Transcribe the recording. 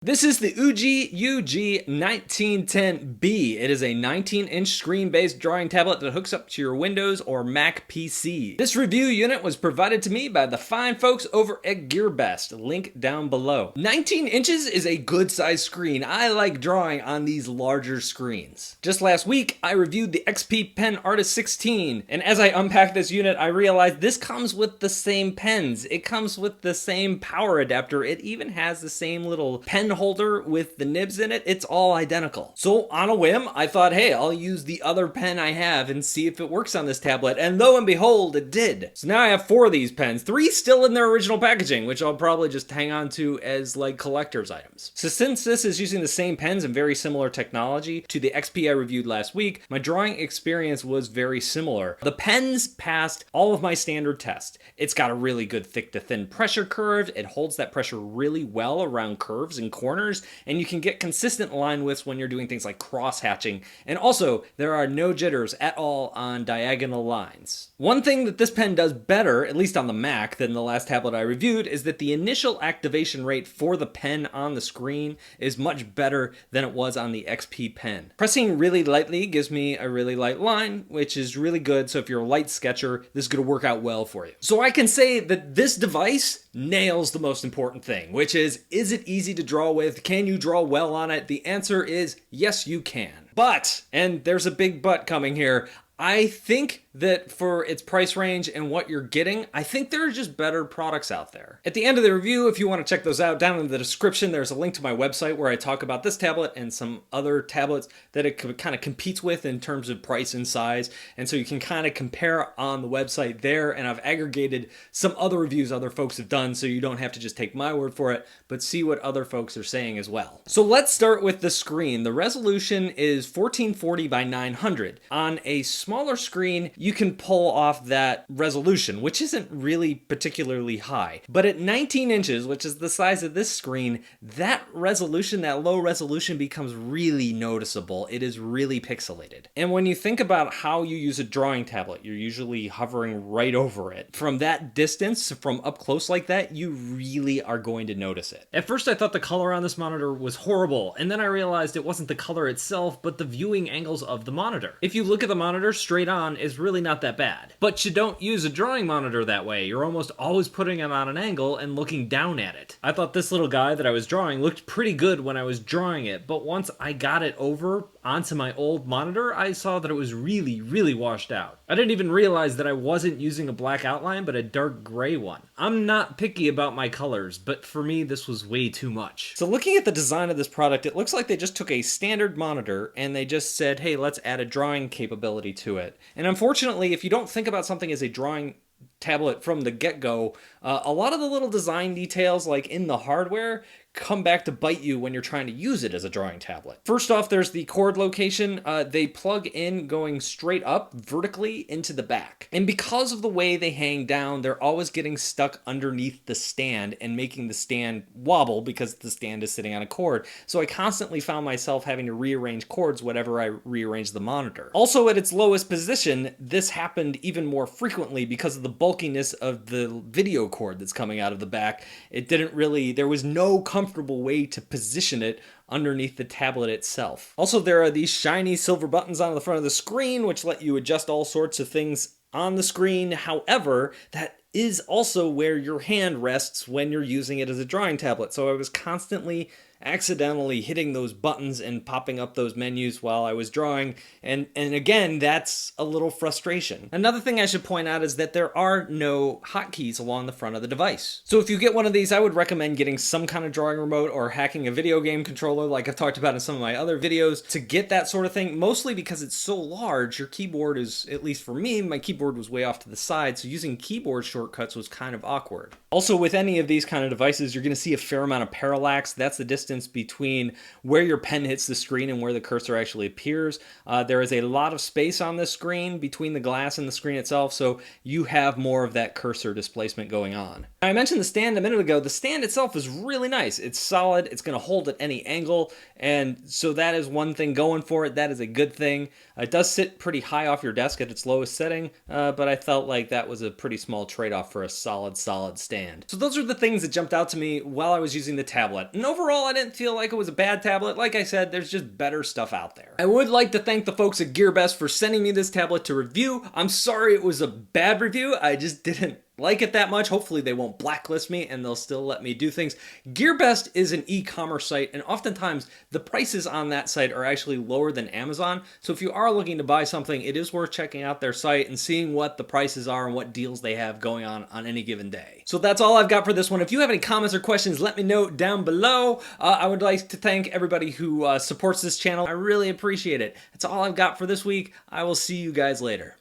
This is the Ugee UG1910B. It is a 19-inch screen-based drawing tablet that hooks up to your Windows or Mac PC. This review unit was provided to me by the fine folks over at Gearbest, link down below. 19 inches is a good sized screen. I like drawing on these larger screens. Just last week, I reviewed the XP Pen Artist 16, and as I unpacked this unit, I realized this comes with the same pens. It comes with the same power adapter. It even has the same little pen holder with the nibs in it. It's all identical. So on a whim, I thought, hey, I'll use the other pen I have and see if it works on this tablet, and lo and behold, it did. So now I have 4 of these pens, 3 still in their original packaging, which I'll probably just hang on to as like collector's items. So since this is using the same pens and very similar technology to the XP I reviewed last week, my drawing experience was very similar. The pens passed all of my standard tests. It's got a really good thick to thin pressure curve. It holds that pressure really well around curves and corners, and you can get consistent line widths when you're doing things like cross hatching. And also, there are no jitters at all on diagonal lines. One thing that this pen does better, at least on the Mac, than the last tablet I reviewed, is that the initial activation rate for the pen on the screen is much better than it was on the XP pen. Pressing really lightly gives me a really light line, which is really good, so if you're a light sketcher, this is going to work out well for you. So I can say that this device nails the most important thing, which is it easy to draw with? Can you draw well on it? The answer is yes, you can. But, and there's a big but coming here, I think that for its price range and what you're getting, I think there are just better products out there. At the end of the review, if you want to check those out, down in the description, there's a link to my website where I talk about this tablet and some other tablets that it kind of competes with in terms of price and size. And so you can kind of compare on the website there. And I've aggregated some other reviews other folks have done, so you don't have to just take my word for it, but see what other folks are saying as well. So let's start with the screen. The resolution is 1440 by 900. On a smaller screen, you can pull off that resolution, which isn't really particularly high. But at 19 inches, which is the size of this screen, that resolution, that low resolution, becomes really noticeable. It is really pixelated. And when you think about how you use a drawing tablet, you're usually hovering right over it. From that distance, from up close like that, you really are going to notice it. At first, I thought the color on this monitor was horrible, and then I realized it wasn't the color itself, but the viewing angles of the monitor. If you look at the monitor straight on, it's really not that bad. But you don't use a drawing monitor that way. You're almost always putting it on an angle and looking down at it. I thought this little guy that I was drawing looked pretty good when I was drawing it, but once I got it over onto my old monitor, I saw that it was really washed out. I didn't even realize that I wasn't using a black outline, but a dark gray one. I'm not picky about my colors, but for me, this was way too much. So looking at the design of this product, it looks like they just took a standard monitor and they just said, hey, let's add a drawing capability to it. And unfortunately, if you don't think about something as a drawing tablet from the get-go, a lot of the little design details like in the hardware come back to bite you when you're trying to use it as a drawing tablet. First off, there's the cord location. They plug in going straight up vertically into the back. And because of the way they hang down, they're always getting stuck underneath the stand and making the stand wobble because the stand is sitting on a cord. So I constantly found myself having to rearrange cords whenever I rearranged the monitor. Also, at its lowest position, this happened even more frequently because of the bulkiness of the video cord that's coming out of the back. There was no comfortable way to position it underneath the tablet itself. Also, there are these shiny silver buttons on the front of the screen which let you adjust all sorts of things on the screen. However, that is also where your hand rests when you're using it as a drawing tablet. So I was constantly accidentally hitting those buttons and popping up those menus while I was drawing, and again, that's a little frustration. Another thing I should point out is that there are no hotkeys along the front of the device. So if you get one of these, I would recommend getting some kind of drawing remote or hacking a video game controller like I've talked about in some of my other videos to get that sort of thing, mostly because it's so large. Your keyboard is, at least for me, my keyboard was way off to the side, so using keyboard shortcuts was kind of awkward. Also, with any of these kind of devices, you're going to see a fair amount of parallax. That's the distance between where your pen hits the screen and where the cursor actually appears. There is a lot of space on this screen between the glass and the screen itself, so you have more of that cursor displacement going on. I mentioned the stand a minute ago. The stand itself is really nice. It's solid. It's going to hold at any angle, and so that is one thing going for it. That is a good thing. It does sit pretty high off your desk at its lowest setting, but I felt like that was a pretty small trade-off for a solid stand. So those are the things that jumped out to me while I was using the tablet. And overall, I didn't didn't feel like it was a bad tablet. Like I said, there's just better stuff out there. I would like to thank the folks at Gearbest for sending me this tablet to review. I'm sorry it was a bad review. I just didn't like it that much. Hopefully they won't blacklist me and they'll still let me do things. Gearbest is an e-commerce site, and oftentimes the prices on that site are actually lower than Amazon. So if you are looking to buy something, it is worth checking out their site and seeing what the prices are and what deals they have going on any given day. So that's all I've got for this one. If you have any comments or questions, let me know down below. I would like to thank everybody who supports this channel. I really appreciate it. That's all I've got for this week. I will see you guys later.